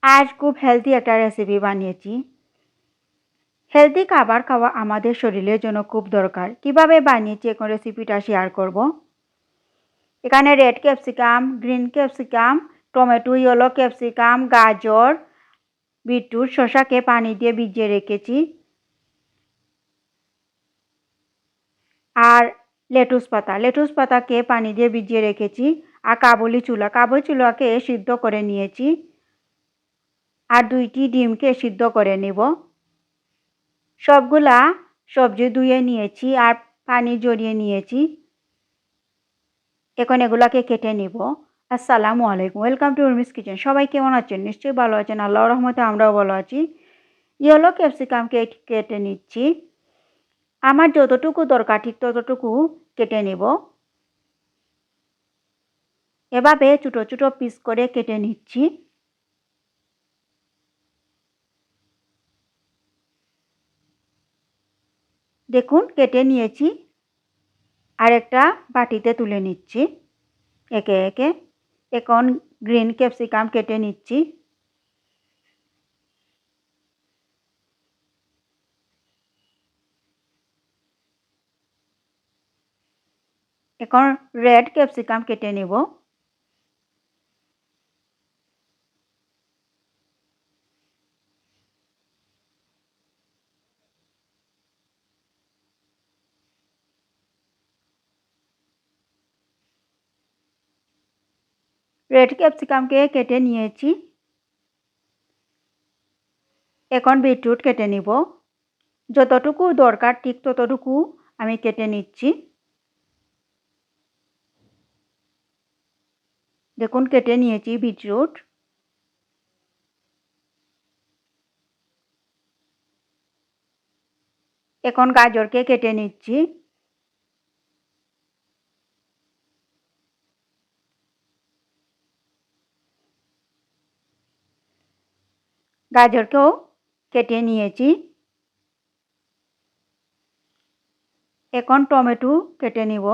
আজ খুব হেলদি একটা রেসিপি বানিয়েছি। হেলদি খাবার খাওয়া আমাদের শরীরের জন্য খুব দরকার। কিভাবে বানিয়েছি এখন রেসিপিটা শেয়ার করব। এখানে red capsicum, green capsicum, tomato, yellow capsicum, গাজর, বিটরুট, শসাকে পানি দিয়ে ভিজিয়ে রেখেছি। আর লেটুস পাতাকে পানি দিয়ে ভিজিয়ে রেখেছি। আর কাবুলি চুলাকে সিদ্ধ করে নিয়েছি। আর 2টি ডিমকে সিদ্ধ করে নেব। সবগুলা সবজি ধুয়ে নিয়েছি আর পানি ঝরিয়ে নিয়েছি। এখন এগুলাকে কেটে নিব। আসসালামু আলাইকুম, ওয়েলকাম টু উর্মিস কিচেন। সবাই কেমন আছেন? নিশ্চয়ই ভালো আছেন। আল্লাহর রহমতে আমরাও ভালো আছি। ইয়েলো ক্যাপসিকামকে কেটে নিচ্ছি। আমার যতটুকু দরকার ঠিক ততটুকু কেটে নেব। এভাবে ছোটো ছোটো পিস করে কেটে নিচ্ছি। দেখুন কেটে নিয়েছি। আর একটা বাটিতে তুলে নিচ্ছি একে একে। এখন গ্রিন ক্যাপসিকাম কেটে নিচ্ছি। এখন রেড ক্যাপসিকাম কেটে নেব। রেড ক্যাপসিকামকে কেটে নিয়েছি। এখন বিটরুট কেটে নিব। যতটুকু দরকার ঠিক ততটুকু আমি কেটে নিচ্ছি। দেখুন কেটে নিয়েছি বিটরুট। এখন গাজরকে কেটে নিচ্ছি। গাজরকেও কেটে নিয়েছি। এখন টমেটো কেটে নিব।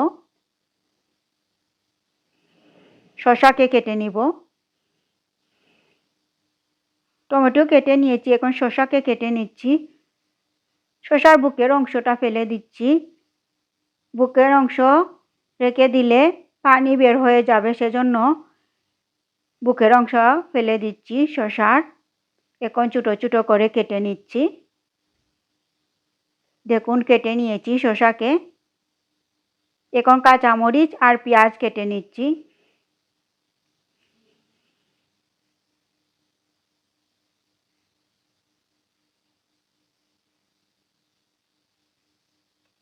শসাকে কেটে নিব। টমেটো কেটে নিয়েছি। এখন শসাকে কেটে নিচ্ছি। শসার বুকের অংশটা ফেলে দিচ্ছি। বুকের অংশ রেখে দিলে পানি বের হয়ে যাবে, সেজন্য বুকের অংশ ফেলে দিচ্ছি শসার। এখন ছোটো ছোটো করে কেটে নিচ্ছি। দেখুন কেটে নিয়েছি শসাকে। এখন কাঁচামরিচ আর পেঁয়াজ কেটে নিচ্ছি।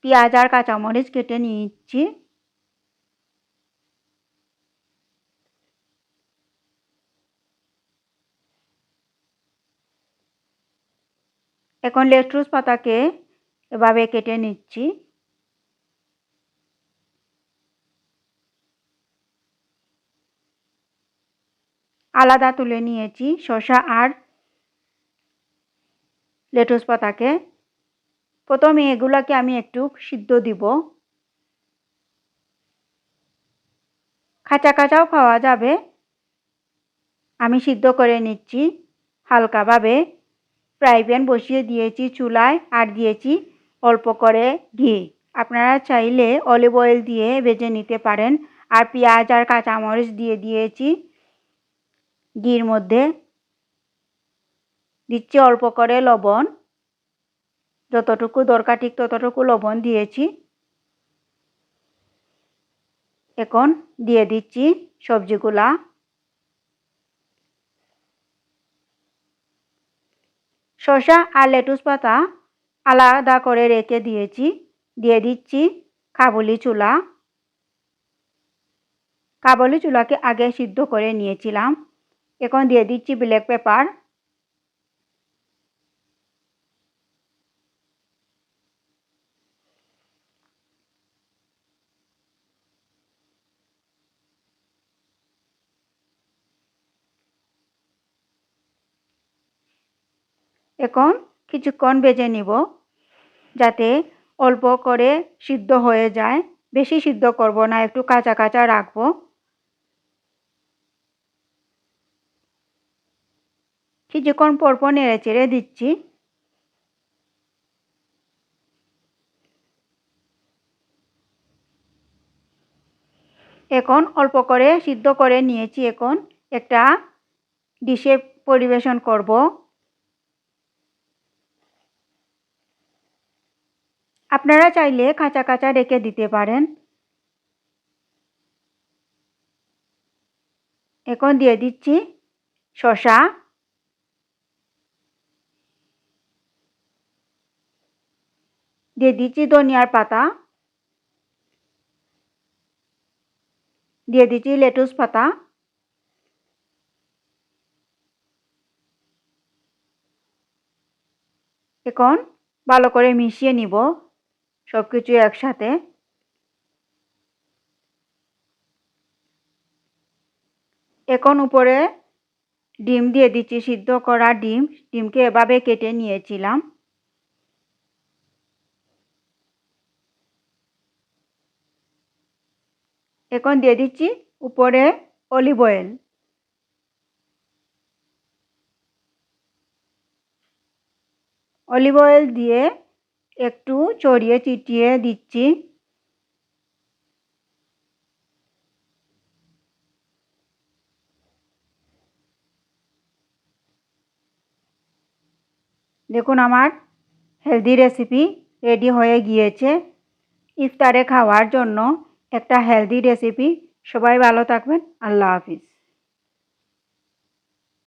পেঁয়াজ আর কাঁচামরিচ কেটে নিচ্ছি। এখন লেটুস পাতাকে এভাবে কেটে নিচ্ছি। আলাদা তুলে নিয়েছি শসা আর লেটুস পাতাকে। প্রথমে এগুলাকে আমি একটু সিদ্ধ দিব। কাঁচা কাঁচাও খাওয়া যাবে। আমি সিদ্ধ করে নিচ্ছি হালকাভাবে। ফ্রাই প্যান বসিয়ে দিয়েছি চুলায় আর দিয়েছি অল্প করে ঘি। আপনারা চাইলে অলিভ অয়েল দিয়ে ভেজে নিতে পারেন। আর পেঁয়াজ আর কাঁচামরিচ দিয়ে দিয়েছি ঘির মধ্যে। দিচ্ছি অল্প করে লবণ। যতটুকু দরকার ঠিক ততটুকু লবণ দিয়েছি। এখন দিয়ে দিচ্ছি সবজিগুলা। শসা আর লেটুস পাতা আলাদা করে রেখে দিয়েছি। দিয়ে দিচ্ছি কাবুলি ছোলা। কাবুলি ছোলাকে আগে সিদ্ধ করে নিয়েছিলাম। এখন দিয়ে দিচ্ছি ব্ল্যাক পেপার। এখন কিছুক্ষণ ভেজে নিব যাতে অল্প করে সিদ্ধ হয়ে যায়। বেশি সিদ্ধ করব না, একটু কাঁচা কাঁচা রাখবো। কিছুক্ষণ পর পর নেড়ে চেড়ে দিচ্ছি। এখন অল্প করে সিদ্ধ করে নিয়েছি। এখন একটা ডিশে পরিবেশন করব। আপনারা চাইলে কাঁচা কাঁচা রেখে দিতে পারেন। এখন দিয়ে দিচ্ছি শসা, দিয়ে দিচ্ছি ধনিয়ার পাতা, দিয়ে দিচ্ছি লেটুস পাতা, এখন ভালো করে মিশিয়ে নিব সবকিছু একসাথে। এখন উপরে ডিম দিয়ে দিচ্ছি, সিদ্ধ করা ডিম। ডিমকে এভাবে কেটে নিয়েছিলাম। এখন দিয়ে দিচ্ছি উপরে অলিভ অয়েল। অলিভ অয়েল দিয়ে একটু ছড়িয়ে ছিটিয়ে দিচ্ছি। দেখুন আমার হেলদি রেসিপি রেডি হয়ে গিয়েছে। ইফতারে খাওয়ার জন্য একটা হেলদি রেসিপি। সবাই ভালো থাকবেন। আল্লাহ হাফিজ।